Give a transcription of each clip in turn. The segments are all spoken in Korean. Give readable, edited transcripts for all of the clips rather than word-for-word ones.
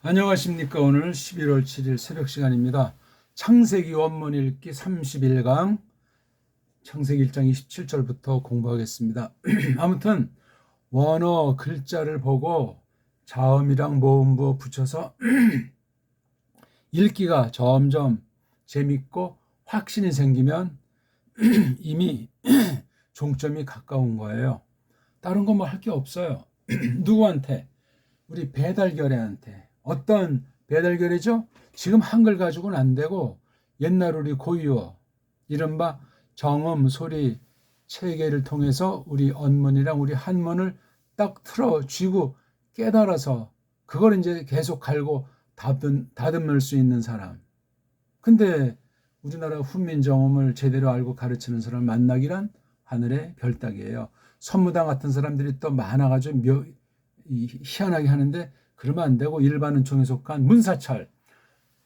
안녕하십니까. 오늘 11월 7일 새벽 시간입니다. 창세기 원문 읽기 31강 창세기 1장 27절부터 공부하겠습니다. 아무튼 원어 글자를 보고 자음이랑 모음부 붙여서 읽기가 점점 재밌고 확신이 생기면 이미 종점이 가까운 거예요. 다른 거 뭐 할 게 없어요. 누구한테? 우리 배달결의한테. 어떤 배달결의죠? 지금 한글 가지고는 안 되고 옛날 우리 고유어 이른바 정음 소리 체계를 통해서 우리 언문이랑 우리 한문을 딱 틀어쥐고 깨달아서 그걸 이제 계속 갈고 다듬을 수 있는 사람. 근데 우리나라 훈민정음을 제대로 알고 가르치는 사람을 만나기란 하늘의 별따기예요. 선무당 같은 사람들이 또 많아가지고 희한하게 하는데 그러면 안 되고 일반 은총에 속한 문사철,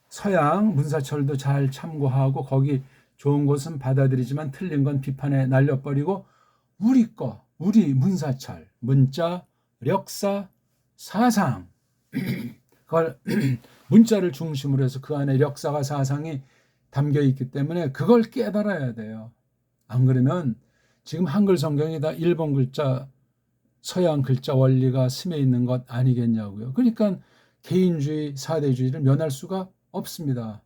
서양 문사철도 잘 참고하고 거기 좋은 것은 받아들이지만 틀린 건 비판에 날려버리고 우리 문사철, 문자, 력사, 사상 그걸 문자를 중심으로 해서 그 안에 력사가 사상이 담겨 있기 때문에 그걸 깨달아야 돼요. 안 그러면 지금 한글 성경이 다 일본 글자 서양 글자 원리가 스며 있는 것 아니겠냐고요. 그러니까 개인주의, 사대주의를 면할 수가 없습니다.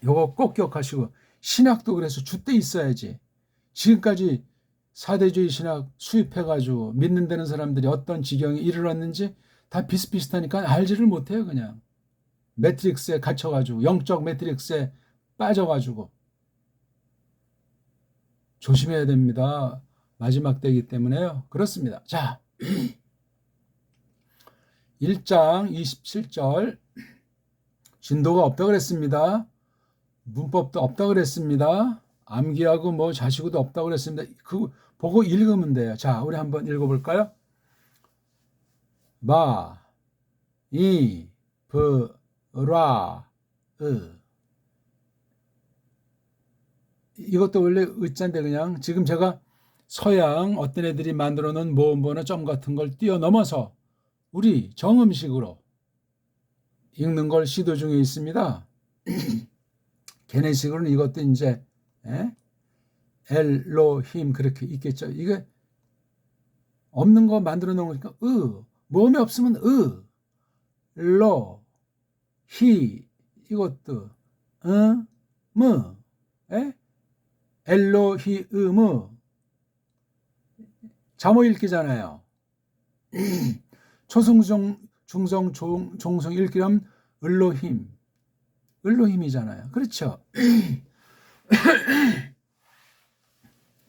요거 꼭 기억하시고 신학도 그래서 줏대 있어야지. 지금까지 사대주의 신학 수입해가지고 믿는 데는 사람들이 어떤 지경에 이르렀는지 다 비슷비슷하니까 알지를 못해요. 그냥 매트릭스에 갇혀가지고 영적 매트릭스에 빠져가지고 조심해야 됩니다. 마지막 때이기 때문에요. 그렇습니다. 자, 1장 27절 진도가 없다 그랬습니다. 문법도 없다 그랬습니다. 암기하고 뭐 자시고도 없다 그랬습니다. 그거 보고 읽으면 돼요. 자, 우리 한번 읽어볼까요? 마, 이, 브, 라, 으. 이것도 원래 의자인데 그냥 지금 제가 서양 어떤 애들이 만들어 놓은 모음번호 점 같은 걸 뛰어넘어서 우리 정음식으로 읽는 걸 시도 중에 있습니다. 걔네식으로는 이것도 이제 엘로힘 그렇게 있겠죠. 이게 없는 거 만들어 놓은 거니까 모음이 없으면 로, 히 이것도 무 엘로히으무 자모 읽기잖아요. 초승종 중성 종성 읽기라면 을로힘이잖아요. 그렇죠?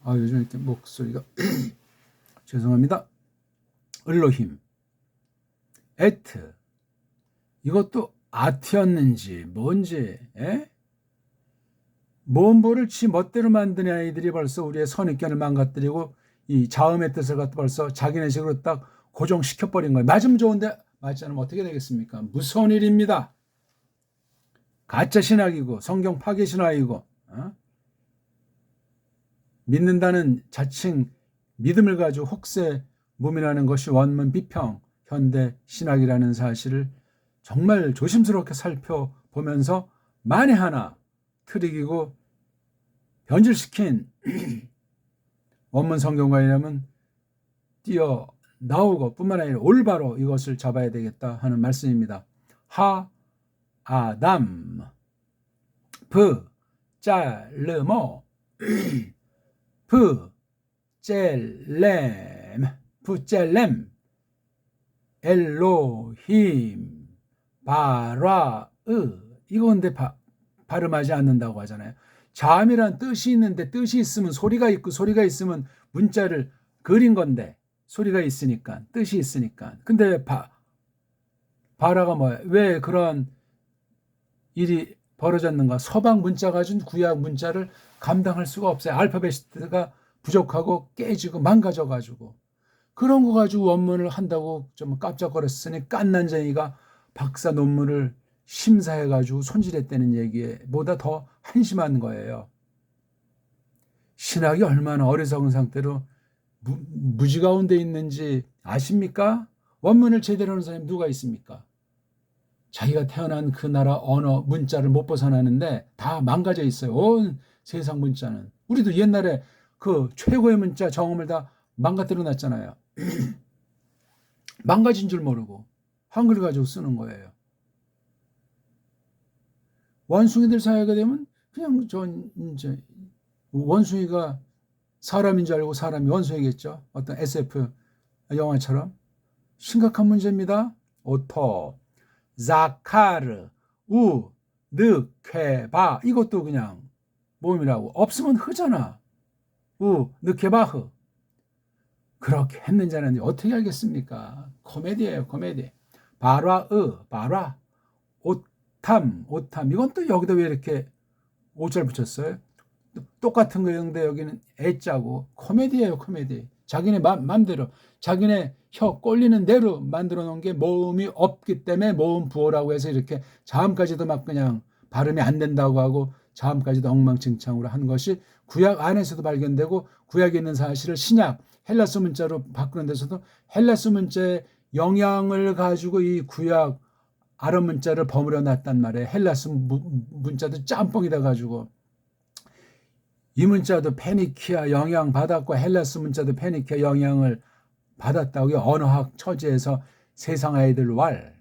요즘 이렇게 목소리가 죄송합니다. 을로힘 에트 이것도 아트였는지 뭔지 모음보를 지 멋대로 만드는 아이들이 벌써 우리의 선입견을 망가뜨리고 이 자음의 뜻을 갖다 벌써 자기네식으로 딱 고정시켜버린 거예요. 맞으면 좋은데 맞지 않으면 어떻게 되겠습니까? 무서운 일입니다. 가짜 신학이고 성경 파괴 신학이고 믿는다는 자칭 믿음을 가지고 혹세 무민하는 것이 원문 비평 현대 신학이라는 사실을 정말 조심스럽게 살펴보면서 만에 하나 트릭이고 변질시킨 원문 성경과이라면 뛰어나오고 뿐만 아니라 올바로 이것을 잡아야 되겠다 하는 말씀입니다. 아담 짤르모 부젤렘 엘로힘 바라으 이거 근데 발음하지 않는다고 하잖아요. 자음이란 뜻이 있는데 뜻이 있으면 소리가 있고 소리가 있으면 문자를 그린 건데 소리가 있으니까 뜻이 있으니까 근데 바라가 뭐야? 왜 그런 일이 벌어졌는가? 서방 문자 가진 구약 문자를 감당할 수가 없어요. 알파벳가 부족하고 깨지고 망가져가지고 그런 거 가지고 원문을 한다고 좀 깜짝거렸으니 깐난쟁이가 박사 논문을 심사해가지고 손질했다는 얘기에 보다 더 한심한 거예요. 신학이 얼마나 어리석은 상태로 무지 가운데 있는지 아십니까? 원문을 제대로 하는 사람이 누가 있습니까? 자기가 태어난 그 나라 언어 문자를 못 벗어나는데 다 망가져 있어요. 온 세상 문자는. 우리도 옛날에 그 최고의 문자 정음을 다 망가뜨려 놨잖아요. 망가진 줄 모르고 한글 가지고 쓰는 거예요. 원숭이들 사이가 되면 그냥 이제 원숭이가 사람인 줄 알고 사람이 원숭이겠죠. 어떤 SF 영화처럼. 심각한 문제입니다. 오토, 자카르, 우, 느, 쾌, 바. 이것도 그냥 모음이라고. 없으면 흐잖아. 우, 느, 쾌, 바, 흐. 그렇게 했는지 안 했는지 어떻게 알겠습니까? 코미디예요, 코미디. 바라, 바라. 오탐, 오탐. 이건 또 여기다 왜 이렇게 오자를 붙였어요? 똑같은 거였는데 여기는 애자고. 코미디예요, 코미디. 자기네 맘대로 자기네 혀 꼴리는 대로 만들어 놓은 게 모음이 없기 때문에 모음 부호라고 해서 이렇게 자음까지도 막 그냥 발음이 안 된다고 하고 자음까지도 엉망진창으로 한 것이 구약 안에서도 발견되고 구약에 있는 사실을 신약 헬라스 문자로 바꾸는 데서도 헬라스 문자의 영향을 가지고 이 구약 아랍 문자를 버무려 놨단 말이에요. 헬라스 문자도 짬뽕이다 가지고 이 문자도 페니키아 영향 받았고 헬라스 문자도 페니키아 영향을 받았다고요. 언어학 처지에서 세상 아이들 왈.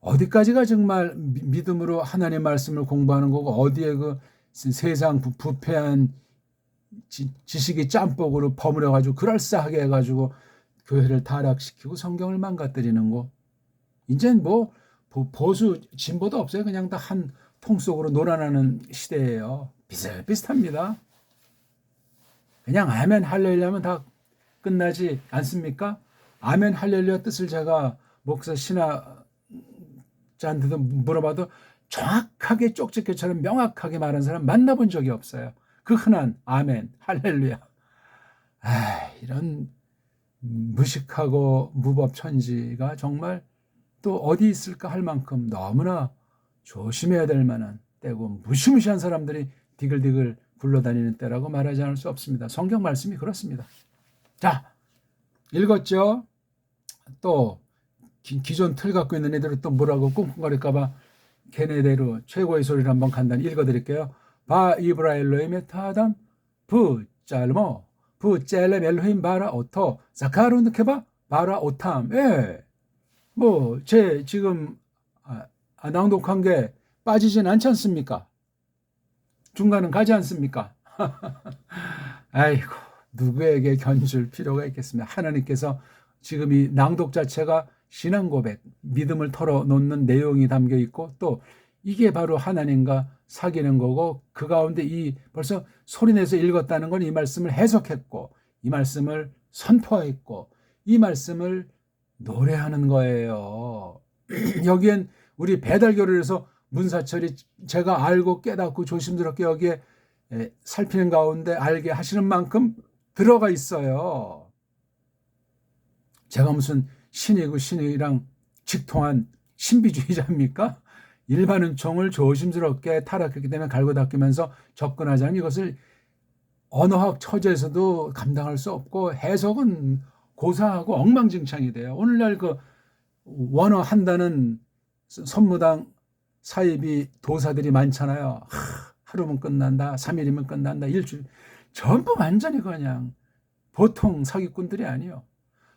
어디까지가 정말 믿음으로 하나님의 말씀을 공부하는 거고 어디에 그 세상 부패한 지식이 짬뽕으로 버무려 가지고 그럴싸하게 해가지고 교회를 타락시키고 성경을 망가뜨리는 거. 이젠 뭐 보수 진보도 없어요. 그냥 다 한 통 속으로 놀아나는 시대예요. 비슷비슷합니다. 그냥 아멘 할렐루야면 다 끝나지 않습니까? 아멘 할렐루야 뜻을 제가 목사 신학자한테도 물어봐도 정확하게 쪽집게처럼 명확하게 말하는 사람 만나본 적이 없어요. 그 흔한 아멘 할렐루야. 이런 무식하고 무법천지가 정말 또 어디 있을까 할 만큼 너무나 조심해야 될 만한 때고 무시무시한 사람들이 디글디글 굴러다니는 때라고 말하지 않을 수 없습니다. 성경 말씀이 그렇습니다. 자, 읽었죠? 또 기존 틀 갖고 있는 애들은 또 뭐라고 꿍꿍거릴까 봐 걔네대로 최고의 소리를 한번 간단히 읽어드릴게요. 바 이브라엘로임의 타담 부 짤모 부 짤렘 엘로힘 바라 오토 자카르 느케바 바라 오탐. 뭐 제 지금 낭독한 게 빠지진 않지 않습니까? 중간은 가지 않습니까? 아이고, 누구에게 견줄 필요가 있겠습니까? 하나님께서 지금 이 낭독 자체가 신앙 고백, 믿음을 털어놓는 내용이 담겨 있고 또 이게 바로 하나님과 사귀는 거고 그 가운데 이 벌써 소리내서 읽었다는 건 이 말씀을 해석했고 이 말씀을 선포했고 이 말씀을 노래하는 거예요. 여기엔 우리 배달교를 문사철이 제가 알고 깨닫고 조심스럽게 여기에 살피는 가운데 알게 하시는 만큼 들어가 있어요. 제가 무슨 신이고 신이랑 직통한 신비주의자입니까? 일반 은총을 조심스럽게 타락했기 때문에 갈고 닦으면서 접근하자면 이것을 언어학 처지에서도 감당할 수 없고 해석은 고사하고 엉망진창이 돼요. 오늘날 그 원어 한다는 선무당 사이비 도사들이 많잖아요. 하루면 끝난다, 3일이면 끝난다, 일주일. 전부 완전히 그냥 보통 사기꾼들이 아니에요.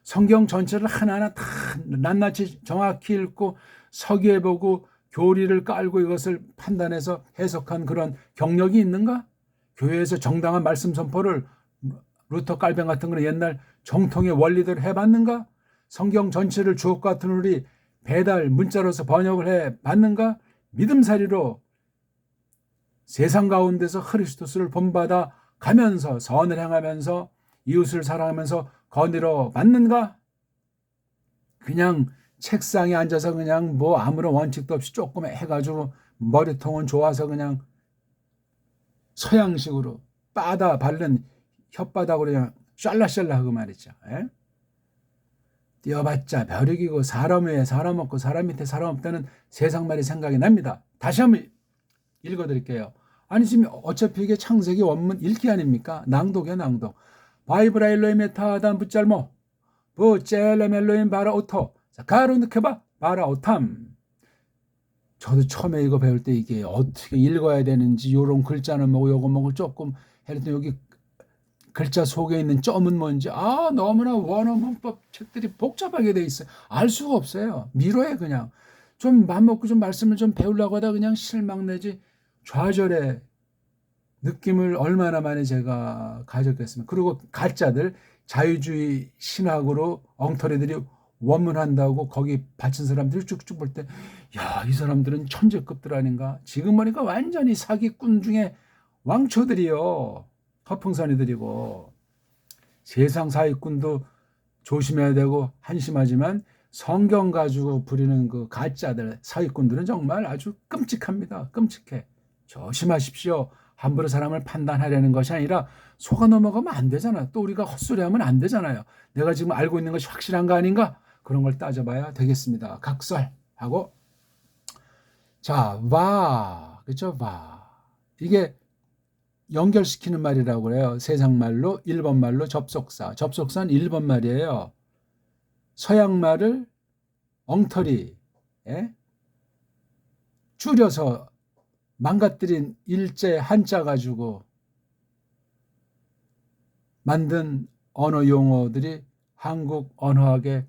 성경 전체를 하나하나 다 낱낱이 정확히 읽고 서기해보고 교리를 깔고 이것을 판단해서 해석한 그런 경력이 있는가? 교회에서 정당한 말씀 선포를 루터 깔뱅 같은 그런 옛날 정통의 원리대로 해봤는가? 성경 전체를 주옥 같은 우리 배달 문자로서 번역을 해봤는가? 믿음살이로 세상 가운데서 그리스도를 본받아 가면서 선을 행하면서 이웃을 사랑하면서 거느려 맞는가? 그냥 책상에 앉아서 그냥 뭐 아무런 원칙도 없이 조금 해가지고 머리통은 좋아서 그냥 서양식으로 빠다 바른 혓바닥으로 그냥 샬라샬라 하고 말이죠. 뛰어봤자 벼룩이고 사람 위에 사람 없고 사람 밑에 사람 없다는 세상 말이 생각이 납니다. 다시 한번 읽어드릴게요. 아니 지금 어차피 이게 창세기 원문 읽기 아닙니까? 낭독이야 낭독. 바이브라 엘로임의 타단 붙잘모 부젤렘 엘로임 바라 오토 가로 느껴봐 마라 오탐. 저도 처음에 이거 배울 때 이게 어떻게 읽어야 되는지 요런 글자는 뭐고 요거 뭐고 조금 했더니 여기 글자 속에 있는 점은 뭔지 너무나 원어 문법 책들이 복잡하게 돼 있어요. 알 수가 없어요. 미뤄해 그냥. 좀 맘먹고 좀 말씀을 좀 배우려고 하다 그냥 실망 내지 좌절의 느낌을 얼마나 많이 제가 가졌겠습니까. 그리고 가짜들 자유주의 신학으로 엉터리들이 원문한다고 거기 바친 사람들이 쭉쭉 볼 때 야, 이 사람들은 천재급들 아닌가. 지금 보니까 완전히 사기꾼 중에 왕초들이요. 허풍선이들이고 세상 사기꾼도 조심해야 되고 한심하지만 성경 가지고 부리는 그 가짜들 사기꾼들은 정말 아주 끔찍합니다. 끔찍해. 조심하십시오. 함부로 사람을 판단하려는 것이 아니라 속아 넘어가면 안 되잖아. 또 우리가 헛소리하면 안 되잖아요. 내가 지금 알고 있는 것이 확실한 거 아닌가? 그런 걸 따져봐야 되겠습니다. 각설하고 자, 그렇죠? 이게 연결시키는 말이라고 그래요. 세상 말로, 일본 말로 접속사. 접속사는 일본 말이에요. 서양 말을 엉터리, 줄여서 망가뜨린 일제 한자 가지고 만든 언어 용어들이 한국 언어학의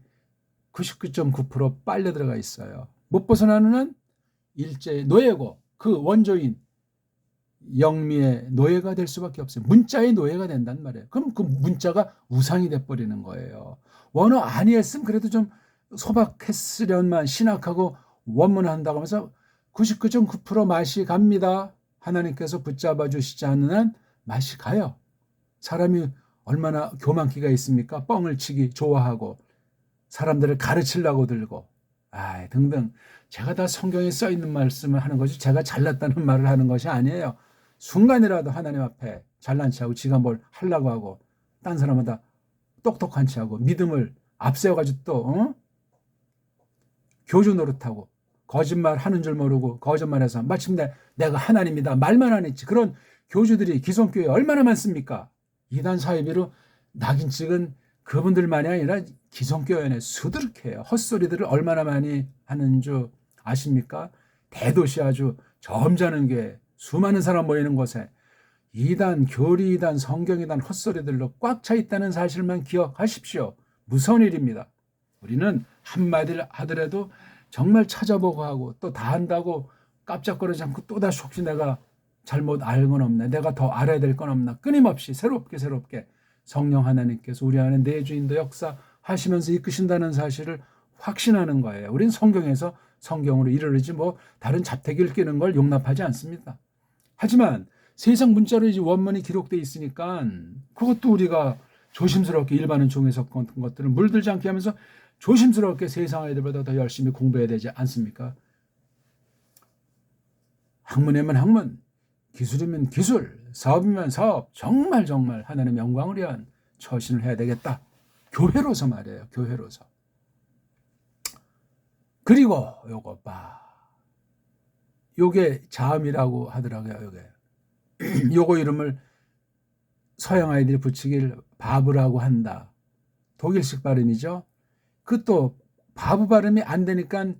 99.9% 빨려 들어가 있어요. 못 벗어나는 한 일제의 노예고 그 원조인 영미의 노예가 될 수밖에 없어요. 문자의 노예가 된단 말이에요. 그럼 그 문자가 우상이 돼버리는 거예요. 원어 아니었으면 그래도 좀 소박했으련만 신학하고 원문한다고 하면서 99.9% 맛이 갑니다. 하나님께서 붙잡아 주시지 않는 한 맛이 가요. 사람이 얼마나 교만기가 있습니까? 뻥을 치기 좋아하고 사람들을 가르치려고 들고 등등. 제가 다 성경에 써 있는 말씀을 하는 것이 제가 잘났다는 말을 하는 것이 아니에요. 순간이라도 하나님 앞에 잘난 체하고 지가 뭘 하려고 하고 딴 사람마다 똑똑한 체하고 믿음을 앞세워가지고 또 교주 노릇하고 거짓말 하는 줄 모르고 거짓말해서 마침내 내가 하나님이다 말만 안 했지. 그런 교주들이 기성교회에 얼마나 많습니까? 이단 사이비로 낙인 찍은 그분들만이 아니라 기성교회 안에 수두룩해요. 헛소리들을 얼마나 많이 하는 줄 아십니까? 대도시 아주 점잖은 교회 수많은 사람 모이는 곳에 이단, 교리이단, 성경이단 헛소리들로 꽉 차 있다는 사실만 기억하십시오. 무서운 일입니다. 우리는 한마디를 하더라도 정말 찾아보고 하고 또 다 한다고 깜짝거리지 않고 또다시 혹시 내가 잘못 알 건 없네. 내가 더 알아야 될 건 없나. 끊임없이 새롭게 성령 하나님께서 우리 안에 내주인도 역사하시면서 이끄신다는 사실을 확신하는 거예요. 우리는 성경에서 성경으로 이르르지 다른 잡태기를 끼는 걸 용납하지 않습니다. 하지만 세상 문자로 이제 원문이 기록되어 있으니까 그것도 우리가 조심스럽게 일반은 종에 섞은 것들을 물들지 않게 하면서 조심스럽게 세상 아이들보다 더 열심히 공부해야 되지 않습니까? 학문이면 학문, 기술이면 기술, 사업이면 사업, 정말 하나님의 영광을 위한 처신을 해야 되겠다. 교회로서 말이에요. 교회로서. 그리고 요게 자음이라고 하더라고요. 요거 이름을 서양 아이들이 붙이길 바브라고 한다. 독일식 발음이죠. 그것도 바브 발음이 안 되니까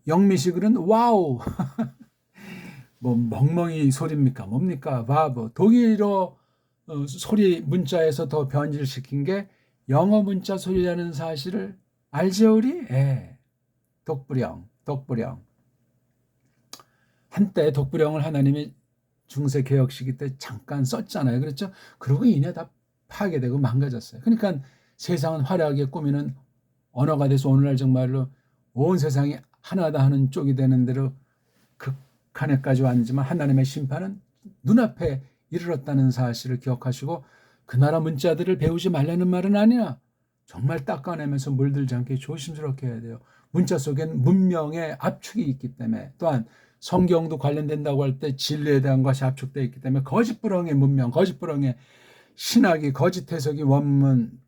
영미식으로는 와우. 멍멍이 소리입니까? 뭡니까? 바브. 독일어 소리 문자에서 더 변질시킨 게 영어 문자 소리라는 사실을 알죠, 우리? 독불형. 한때 독불형을 하나님이 중세 개혁 시기 때 잠깐 썼잖아요. 그렇죠? 그러고 이내 다 파괴되고 망가졌어요. 그러니까 세상은 화려하게 꾸미는 언어가 돼서 오늘날 정말로 온 세상이 하나다 하는 쪽이 되는 대로 극한에까지 왔지만 하나님의 심판은 눈앞에 이르렀다는 사실을 기억하시고 그 나라 문자들을 배우지 말라는 말은 아니야. 정말 닦아내면서 물들지 않게 조심스럽게 해야 돼요. 문자 속엔 문명의 압축이 있기 때문에 또한 성경도 관련된다고 할 때 진리에 대한 것이 압축되어 있기 때문에 거짓부렁의 문명, 거짓부렁의 신학이 거짓 해석이 원문,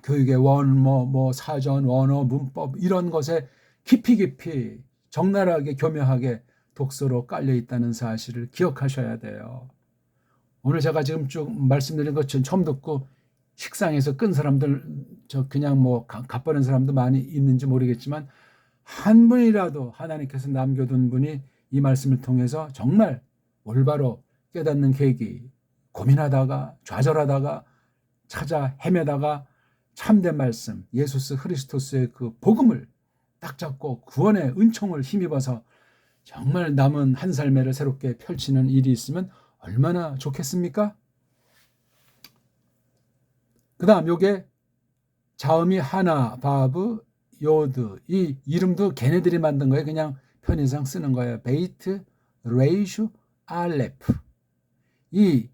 교육의 사전, 원어, 문법 이런 것에 깊이 적나라하게 교묘하게 독서로 깔려 있다는 사실을 기억하셔야 돼요. 오늘 제가 지금 쭉 말씀드린 것처럼 처음 듣고 식상에서 끈 사람들, 그냥 갓버린 사람도 많이 있는지 모르겠지만 한 분이라도 하나님께서 남겨둔 분이 이 말씀을 통해서 정말 올바로 깨닫는 계기, 고민하다가 좌절하다가 찾아 헤매다가 참된 말씀 예수스 그리스도스의 그 복음을 딱 잡고 구원의 은총을 힘입어서 정말 남은 한 삶을 새롭게 펼치는 일이 있으면 얼마나 좋겠습니까? 그 다음 요게 자음이 하나, 바브, 요드. 이 이름도 걔네들이 만든 거예요. 그냥 편의상 쓰는 거예요. 베이트, 레이슈, 알레프. 이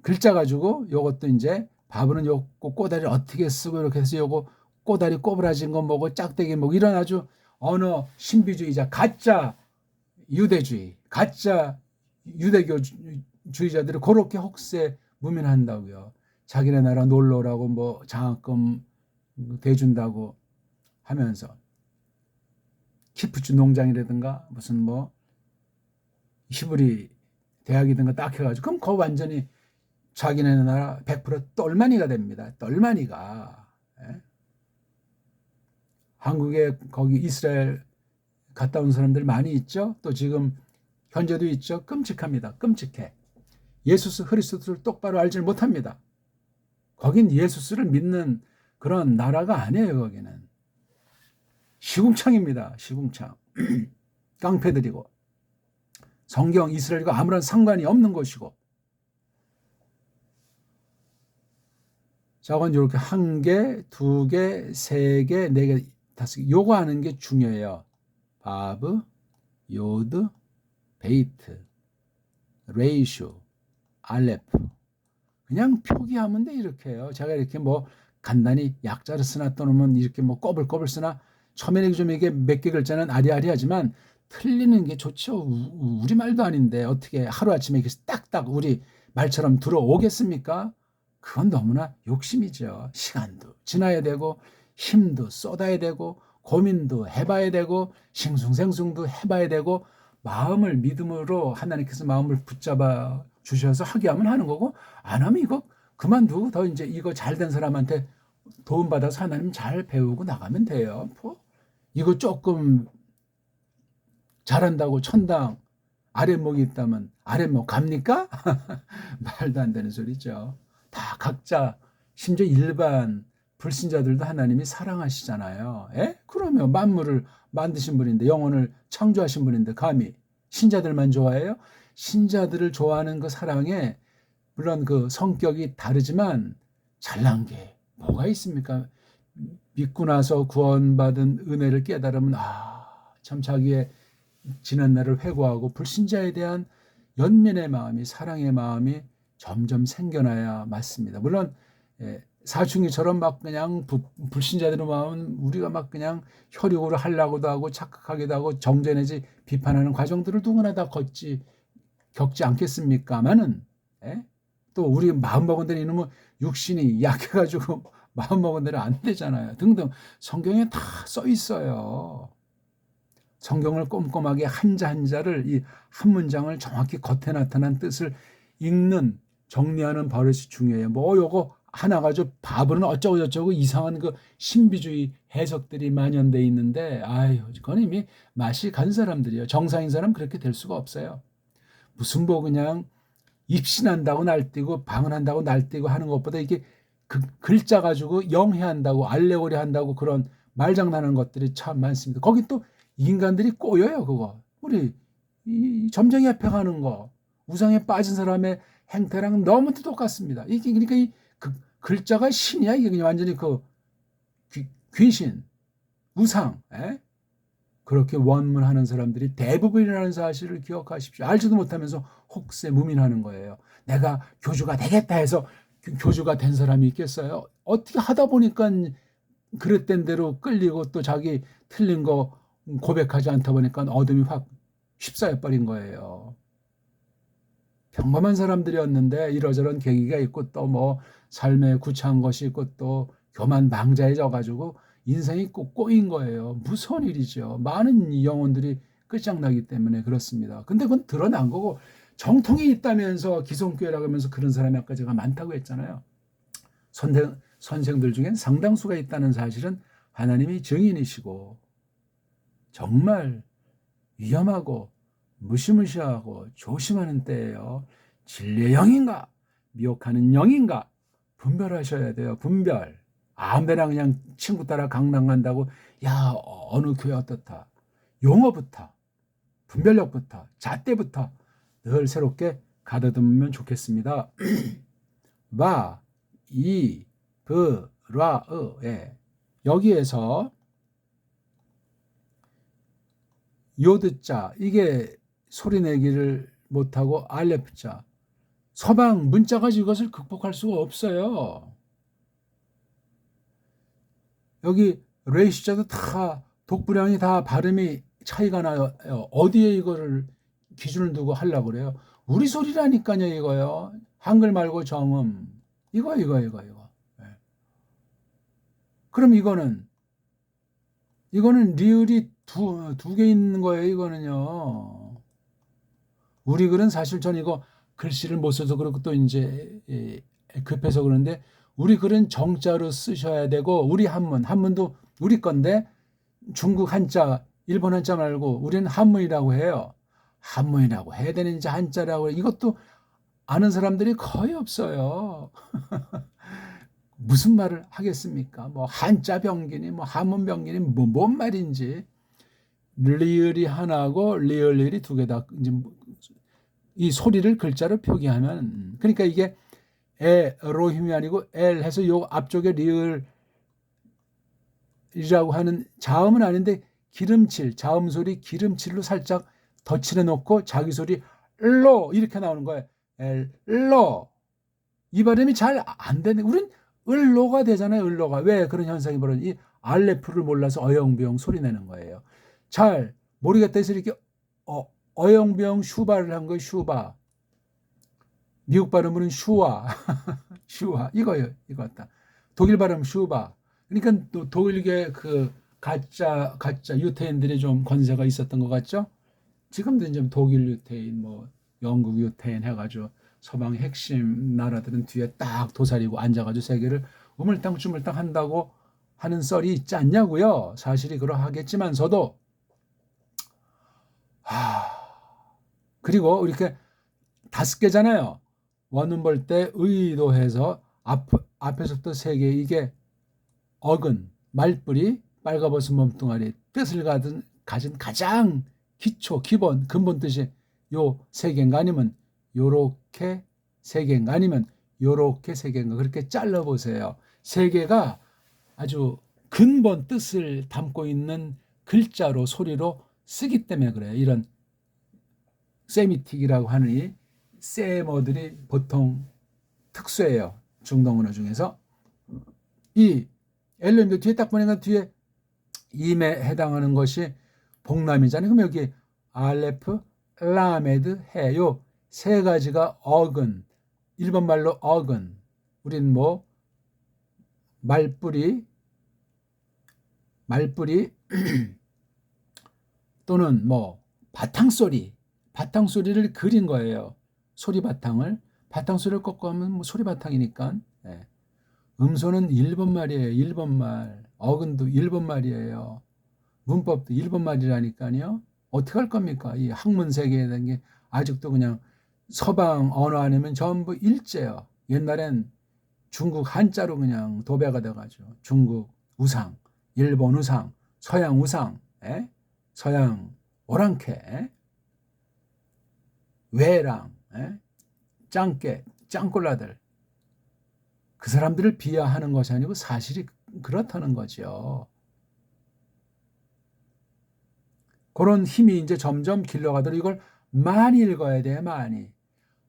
글자 가지고 요것도 이제 바브는 요 꼬다리를 어떻게 쓰고 이렇게 해서 요거 꼬다리 꼬부라진 거 뭐고 짝대기 뭐 이런 아주 언어 신비주의자 가짜 유대주의 가짜 유대교주의자들이 그렇게 혹세 무민한다고요. 자기네 나라 놀러 오라고 뭐 장학금 대준다고 하면서 키프츠 농장이라든가 무슨 뭐 히브리 대학이든가 딱 해가지고 그럼 그거 완전히 자기네 나라 100% 똘마니가 됩니다. 똘마니가. 예? 한국에 거기 이스라엘 갔다 온 사람들 많이 있죠. 또 지금 현재도 있죠. 끔찍합니다. 끔찍해. 예수스 그리스도를 똑바로 알지 못합니다. 거긴 예수스를 믿는 그런 나라가 아니에요. 거기는 시궁창입니다. 시궁창. 깡패들이고 성경 이스라엘과 아무런 상관이 없는 곳이고. 자, 그건 이렇게 1개, 2개, 3개, 4개, 5개 요거 하는 게 중요해요. 바브, 요드, 베이트, 레이슈, 알레프. 그냥 표기하면 돼. 이렇게 해요. 제가 이렇게 뭐 간단히 약자를 쓰나 또는 이렇게 뭐 꼬불꼬불 쓰나 처음에는 좀 이게 몇 개 글자는 아리아리하지만 틀리는 게 좋죠. 우리말도 아닌데 어떻게 하루아침에 이렇게 딱딱 우리 말처럼 들어오겠습니까? 그건 너무나 욕심이죠. 시간도 지나야 되고 힘도 쏟아야 되고 고민도 해봐야 되고 싱숭생숭도 해봐야 되고 마음을 믿음으로 하나님께서 마음을 붙잡아 주셔서 하게 하면 하는 거고 안 하면 이거 그만두고 더 이제 이거 잘된 사람한테 도움받아서 하나님 잘 배우고 나가면 돼요. 뭐 이거 조금 잘한다고 천당 아랫목이 있다면 아랫목 갑니까? 말도 안 되는 소리죠. 다 각자 심지어 일반 불신자들도 하나님이 사랑하시잖아요. 에? 그러면 만물을 만드신 분인데 영혼을 창조하신 분인데 감히 신자들만 좋아해요? 신자들을 좋아하는 그 사랑에 물론 그 성격이 다르지만 잘난 게 뭐가 있습니까? 믿고 나서 구원받은 은혜를 깨달으면 참 자기의 지난 날을 회고하고 불신자에 대한 연민의 마음이 사랑의 마음이 점점 생겨나야 맞습니다. 물론 사춘기처럼 막 그냥 불신자들의 마음은 우리가 막 그냥 혈육으로 하려고도 하고 착각하기도 하고 정죄내지 비판하는 과정들을 누구나 다 겪지 않겠습니까마는 또 우리 마음먹은 대로 이놈은 육신이 약해가지고 마음먹은 대로 안 되잖아요. 등등 성경에 다 써 있어요. 성경을 꼼꼼하게 한자 한자를 이 한 문장을 정확히 겉에 나타난 뜻을 읽는 정리하는 버릇이 중요해요. 뭐 요거 하나 가지고 바브는 어쩌고 저쩌고 이상한 그 신비주의 해석들이 만연돼 있는데 그건 이미 맛이 간 사람들이에요. 정상인 사람 그렇게 될 수가 없어요. 무슨 뭐 그냥 입신한다고 날뛰고 방언한다고 날뛰고 하는 것보다 이게 그 글자 가지고 영해한다고 알레고리 한다고 그런 말장난하는 것들이 참 많습니다. 거기 또 인간들이 꼬여요. 그거 우리 이 점쟁이 앞에 가는 거 우상에 빠진 사람의 행태랑 너무 똑같습니다. 이게 그러니까 그 글자가 신이야. 이게 그냥 완전히 그 귀신 우상 그렇게 원문하는 사람들이 대부분이라는 사실을 기억하십시오. 알지도 못하면서 혹세 무민하는 거예요. 내가 교주가 되겠다 해서 교주가 된 사람이 있겠어요? 어떻게 하다 보니까 그릇된 대로 끌리고 또 자기 틀린 거 고백하지 않다 보니까 어둠이 확 휩싸여버린 거예요. 평범한 사람들이었는데 이러저런 계기가 있고 또 뭐 삶에 구차한 것이 있고 또 교만 망자해져가지고 인생이 꼭 꼬인 거예요. 무서운 일이죠. 많은 영혼들이 끝장나기 때문에 그렇습니다. 근데 그건 드러난 거고 정통이 있다면서 기성교회라고 하면서 그런 사람이 아까 제가 많다고 했잖아요. 선생들 중엔 상당수가 있다는 사실은 하나님이 증인이시고 정말 위험하고 무시무시하고 조심하는 때예요. 진리의 영인가 미혹하는 영인가 분별하셔야 돼요. 분별. 아무데나 그냥 친구 따라 강남 간다고 야 어느 교회 어떻다. 용어부터 분별력부터 잣대부터 늘 새롭게 가다듬으면 좋겠습니다. 와, 이, 브, 라, 에 여기에서 요드자 이게 소리내기를 못하고 알레프자 서방 문자 가지고 이것을 극복할 수가 없어요. 여기 레이시자도 다 독불량이 다 발음이 차이가 나요. 어디에 이거를 기준을 두고 하려고 그래요. 우리 소리라니까요 이거요. 한글 말고 정음 이거. 네. 그럼 이거는 리을이 두 개 있는 거예요. 이거는요. 우리 글은 사실 전 이거 글씨를 못 써서 그렇고 또 이제 급해서 그러는데 우리 글은 정자로 쓰셔야 되고 우리 한문도 우리 건데 중국 한자 일본 한자 말고 우리는 한문이라고 해요. 한문이라고 해야 되는지 한자라고 해요. 이것도 아는 사람들이 거의 없어요. 무슨 말을 하겠습니까? 뭐 한자 병기니 뭐 한문 병기니 뭐 뭔 말인지 리을이 하나고 리을이 두 개다. 이제 이 소리를 글자로 표기하면 그러니까 이게 에로힘이 아니고 엘 해서 요 앞쪽에 리을이라고 하는 자음은 아닌데 기름칠 자음 소리 기름칠로 살짝 덧칠해 놓고 자기 소리 로 이렇게 나오는 거예요. 엘로 이 발음이 잘 안 되네. 우린 을로가 되잖아요. 을로가 왜 그런 현상이 벌어지? 이 알레프를 몰라서 어영부영 소리 내는 거예요. 잘 모르겠다 해서 이렇게 어영부영 슈바를 한 거예요. 슈바. 미국 발음으로는 슈와 슈와 이거예요. 이거다. 독일 발음 슈바. 그러니까 또 독일계 그 가짜 유태인들이 좀 권세가 있었던 것 같죠? 지금도 이제 독일 유태인 뭐 영국 유태인 해가지고 서방의 핵심 나라들은 뒤에 딱 도사리고 앉아가지고 세계를 우물땅주물땅 한다고 하는 썰이 있지 않냐고요. 사실이 그러하겠지만서도 그리고 이렇게 5개잖아요. 원음 볼 때 의도해서 앞에서부터 3개 이게 어근, 말뿌리, 빨가벗은 몸뚱아리 뜻을 가진 가장 기초, 기본, 근본 뜻이 요 3개인가 아니면 요렇게 3개인가 아니면 요렇게 3개인가 그렇게 잘라보세요. 3개가 아주 근본 뜻을 담고 있는 글자로 소리로 쓰기 때문에 그래요. 이런 세미틱이라고 하는 이 세머들이 보통 특수해요. 중동 언어 중에서. 이 엘로힘도 뒤에 딱 보니까 뒤에 임에 해당하는 것이 복남이잖아요. 그럼 여기 알레프, 라메드, 해 요 3가지가 어근, 일본 말로 어근. 우린 뭐 말뿌리 또는 뭐 바탕소리를 그린 거예요. 소리 바탕을 바탕소리를 꺾고 하면 뭐 소리 바탕이니까. 네. 음소는 일본말이에요. 일본말. 어근도 일본말이에요. 문법도 일본말이라니까요. 어떻게 할 겁니까? 이 학문 세계에 대한 게 아직도 그냥 서방 언어 아니면 전부 일제요. 옛날엔 중국 한자로 그냥 도배가 돼가지고 중국 우상, 일본 우상, 서양 우상, 서양 오랑캐, 외랑, 짱깨, 짱꼴라들 그 사람들을 비하하는 것이 아니고 사실이 그렇다는 거죠. 그런 힘이 이제 점점 길러가도록 이걸 많이 읽어야 돼요. 많이.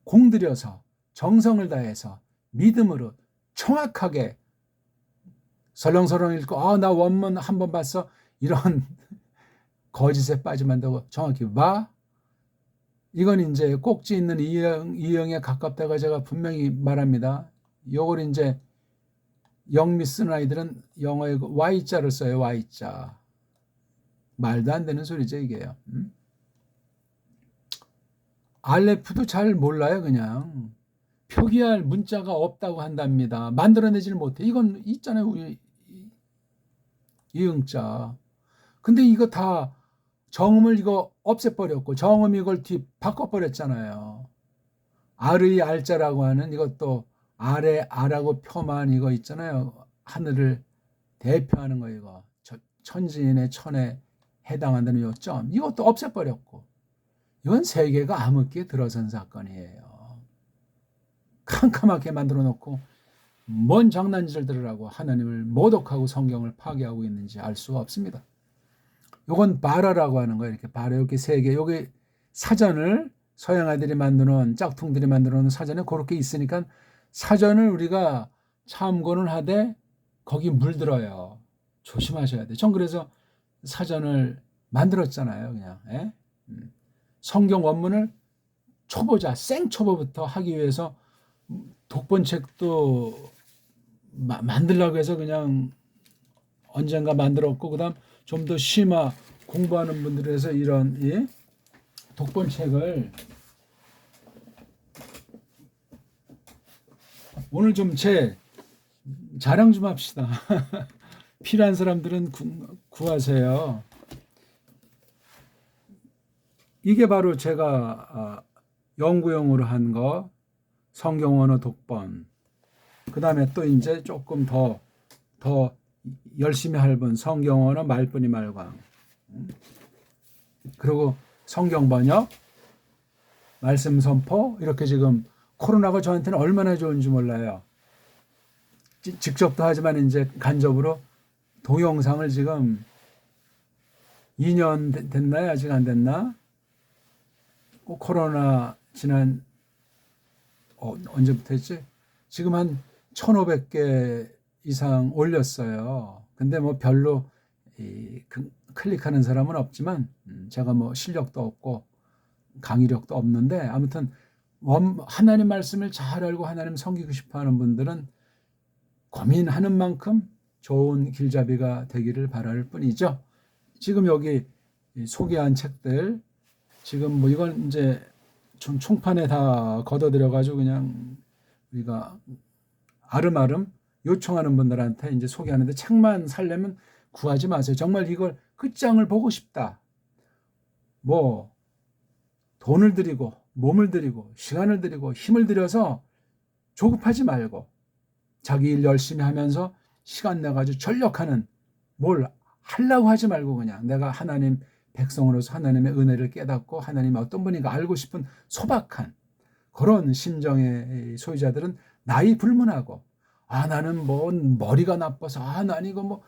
공들여서 정성을 다해서 믿음으로 정확하게 설렁설렁 읽고 나 원문 한 번 봤어. 이런 거짓에 빠지면 안 되고 정확히 봐. 이건 이제 꼭지 있는 이형에 가깝다고 제가 분명히 말합니다. 요걸 이제 영미 쓰는 아이들은 영어에 Y자를 써요. Y자. 말도 안 되는 소리죠 이게요. 알레프도 잘 몰라요. 그냥 표기할 문자가 없다고 한답니다. 만들어내질 못해. 이건 있잖아요. 우리 이응자. 근데 이거 다 정음을 이거 없애버렸고 정음이 이걸 바꿔버렸잖아요. 아르이 알자라고 하는 이것도 아래 아라고 표만 이거 있잖아요. 하늘을 대표하는 거 이거 천지인의 천에 해당한다는 요점 이것도 없애버렸고 이건 세계가 암흑기에 들어선 사건이에요. 캄캄하게 만들어 놓고 뭔 장난질들을 하나님을 모독하고 성경을 파괴하고 있는지 알 수가 없습니다. 요건 바라라고 하는 거예요. 이렇게 바라 이렇게 세 개. 여기 사전을 서양 아이들이 만들어 놓은 짝퉁들이 만들어 놓은 사전에 그렇게 있으니까 사전을 우리가 참고는 하되 거기 물들어요. 조심하셔야 돼. 전 그래서 사전을 만들었잖아요. 그냥 예? 성경 원문을 초보자 생초보부터 하기 위해서 독본책도 만들려고 해서 그냥 언젠가 만들었고 그다음 좀 더 심화 공부하는 분들에서 이런 이 독본책을 오늘 좀 제 자랑 좀 합시다. 필요한 사람들은 구하세요. 이게 바로 제가 연구용으로 한 거 성경 원어 독본. 그 다음에 또 이제 조금 더 열심히 할 분 성경 원어 말뿐이 말광. 그리고 성경 번역, 말씀 선포 이렇게 지금 코로나가 저한테는 얼마나 좋은지 몰라요. 직접도 하지만 이제 간접으로 동영상을 지금 2년 됐나요? 아직 안 됐나? 코로나 지난 언제부터 했지? 지금 한 1,500개 이상 올렸어요. 근데 뭐 별로 클릭하는 사람은 없지만 제가 뭐 실력도 없고 강의력도 없는데 아무튼 하나님 말씀을 잘 알고 하나님 섬기고 싶어하는 분들은 고민하는 만큼 좋은 길잡이가 되기를 바랄 뿐이죠. 지금 여기 소개한 책들 지금 뭐 이건 이제 좀 총판에 다 걷어들여 가지고 그냥 우리가 아름아름 요청하는 분들한테 이제 소개하는데 책만 살려면 구하지 마세요. 정말 이걸 끝장을 보고 싶다. 뭐 돈을 들이고 몸을 들이고 시간을 들이고 힘을 들여서 조급하지 말고 자기 일 열심히 하면서 시간 내가지고 전력하는 뭘 하려고 하지 말고 그냥 내가 하나님 백성으로서 하나님의 은혜를 깨닫고 하나님이 어떤 분인가 알고 싶은 소박한 그런 심정의 소유자들은 나이 불문하고 나는 뭐 머리가 나빠서 난 이거 뭐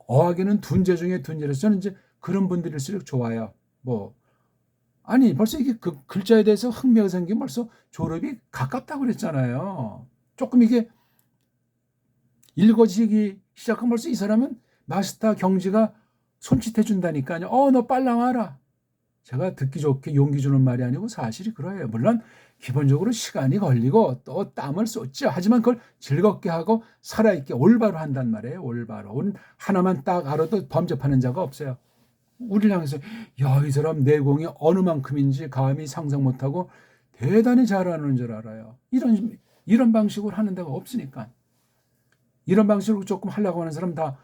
어학에는 둔재 중에 둔재라서 저는 이제 그런 분들일수록 좋아요. 뭐 아니 벌써 이게 그 글자에 대해서 흥미가 생기면 벌써 졸업이 가깝다고 그랬잖아요. 조금 이게 읽어지기 시작하면 벌써 이 사람은 마스터 경지가 손짓해 준다니까요. 너 빨랑 와라. 제가 듣기 좋게 용기 주는 말이 아니고 사실이 그래요. 물론 기본적으로 시간이 걸리고 또 땀을 쏟죠. 하지만 그걸 즐겁게 하고 살아있게 올바로 한단 말이에요. 올바로. 오늘 하나만 딱 알아도 범접하는 자가 없어요. 우리를 향해서 이 사람 내공이 어느 만큼인지 감히 상상 못하고 대단히 잘하는 줄 알아요. 이런 방식으로 하는 데가 없으니까. 이런 방식으로 조금 하려고 하는 사람 다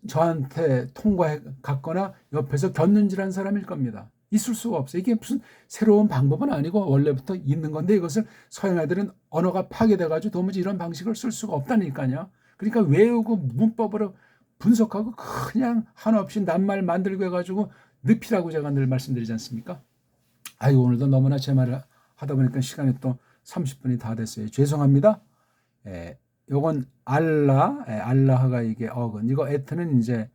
저한테 통과해 갔거나 옆에서 견눈질한 사람일 겁니다. 있을 수가 없어요. 이게 무슨 새로운 방법은 아니고 원래부터 있는 건데 이것을 서양 애들은 언어가 파괴돼가지고 도무지 이런 방식을 쓸 수가 없다니까요. 그러니까 외우고 문법으로 분석하고 그냥 한없이 낱말 만들고 해가지고 늪이라고 제가 늘 말씀드리지 않습니까? 오늘도 너무나 제 말을 하다 보니까 시간이 또 30분이 다 됐어요. 죄송합니다. 요건 알라하가 이게 어근. 이거 에트는 이제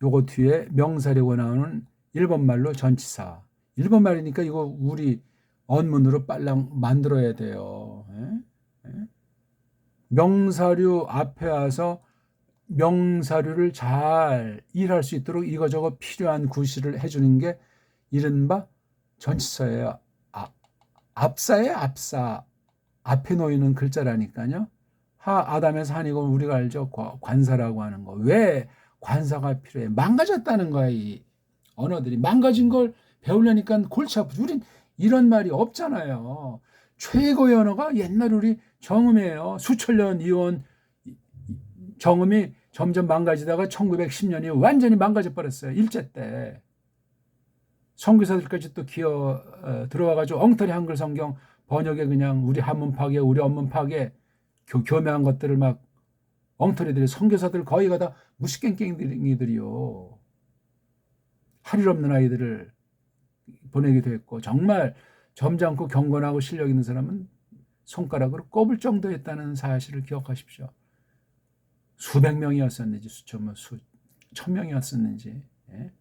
요거 뒤에 명사려고 나오는 일본말로 전치사. 일본말이니까 이거 우리 언문으로 빨랑 만들어야 돼요. 명사류 앞에 와서 명사류를 잘 일할 수 있도록 이거저거 필요한 구실을 해주는 게 이른바 전치사예요. 앞사예요. 앞사. 앞에 놓이는 글자라니까요. 아담에서 한이고 우리가 알죠. 관사라고 하는 거. 왜 관사가 필요해? 망가졌다는 거야. 이 언어들이. 망가진 걸 배우려니까 골치 아프죠. 우린 이런 말이 없잖아요. 최고의 언어가 옛날 우리 정음이에요. 수천 년 이어온 정음이 점점 망가지다가 1910년이 완전히 망가져 버렸어요. 일제 때. 선교사들까지 또 들어와가지고 엉터리 한글 성경 번역에 그냥 우리 한문 파괴, 우리 언문 파괴, 교묘한 것들을 막 엉터리들이 선교사들 거의가 다 무식갱갱이들이요. 할 일 없는 아이들을 보내기도 했고 정말 점잖고 경건하고 실력 있는 사람은 손가락으로 꼽을 정도였다는 사실을 기억하십시오. 수백 명이었었는지 수천 명이었었는지. 예?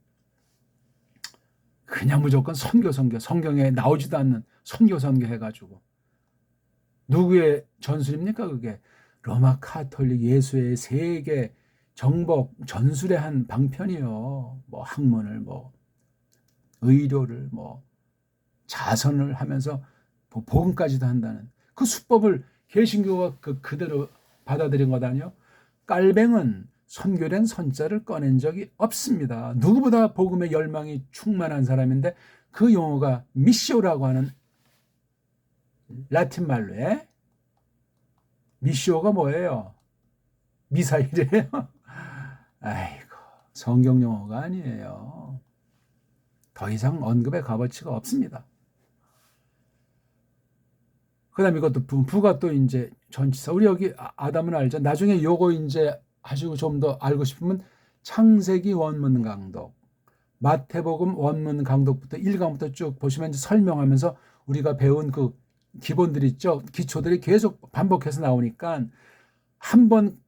그냥 무조건 선교 성경에 나오지도 않는 선교 해가지고 누구의 전술입니까? 그게 로마 카톨릭 예수의 세계 정복 전술의 한 방편이요. 뭐 학문을 뭐 의료를 뭐 자선을 하면서 복음까지도 한다는 그 수법을 개신교가 그대로 받아들인 거다니요. 깔뱅은 선교된 선자를 꺼낸 적이 없습니다. 누구보다 복음의 열망이 충만한 사람인데 그 용어가 미시오라고 하는 라틴 말로에 미시오가 뭐예요? 미사일이에요? 아이고 성경 용어가 아니에요. 더 이상 언급의 값어치가 없습니다. 그 다음에 이것도 부가 또 이제 전치사. 우리 여기 아담은 알죠? 나중에 요거 이제 하시고 좀 더 알고 싶으면 창세기 원문 강독, 마태복음 원문 강독부터 1강부터 쭉 보시면 이제 설명하면서 우리가 배운 그 기본들 있죠? 기초들이 계속 반복해서 나오니까 한번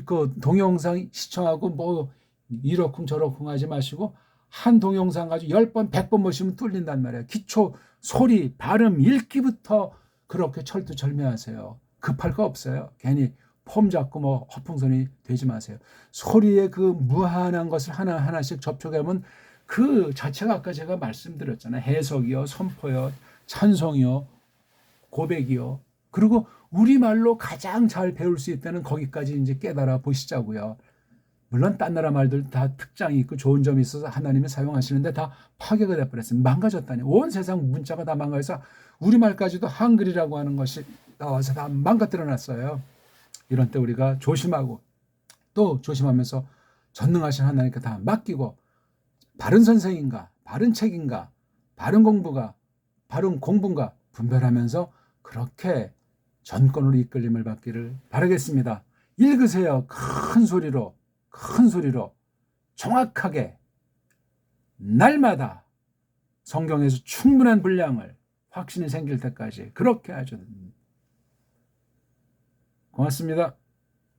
그 동영상 시청하고 뭐 이러쿵 저러쿵 하지 마시고 한 동영상 가지고 10번, 100번 보시면 뚫린단 말이에요. 기초, 소리, 발음, 읽기부터 그렇게 철두철미하세요. 급할 거 없어요. 괜히 폼 잡고 뭐 허풍선이 되지 마세요. 소리의 그 무한한 것을 하나하나씩 접촉하면 그 자체가 아까 제가 말씀드렸잖아요. 해석이요, 선포요, 찬송이요, 고백이요. 그리고 우리말로 가장 잘 배울 수 있다는 거기까지 이제 깨달아 보시자고요. 물론 딴 나라 말들 다 특장이 있고 좋은 점이 있어서 하나님이 사용하시는데 다 파괴가 돼버렸어요. 망가졌다니. 온 세상 문자가 다 망가져서 우리말까지도 한글이라고 하는 것이 나와서 다 망가뜨려놨어요. 이런 때 우리가 조심하고 또 조심하면서 전능하신 하나님께 다 맡기고 바른 선생인가, 바른 책인가, 바른 공부인가 분별하면서 그렇게 전권으로 이끌림을 받기를 바라겠습니다. 읽으세요. 큰 소리로 정확하게 날마다 성경에서 충분한 분량을 확신이 생길 때까지 그렇게 하죠. 고맙습니다.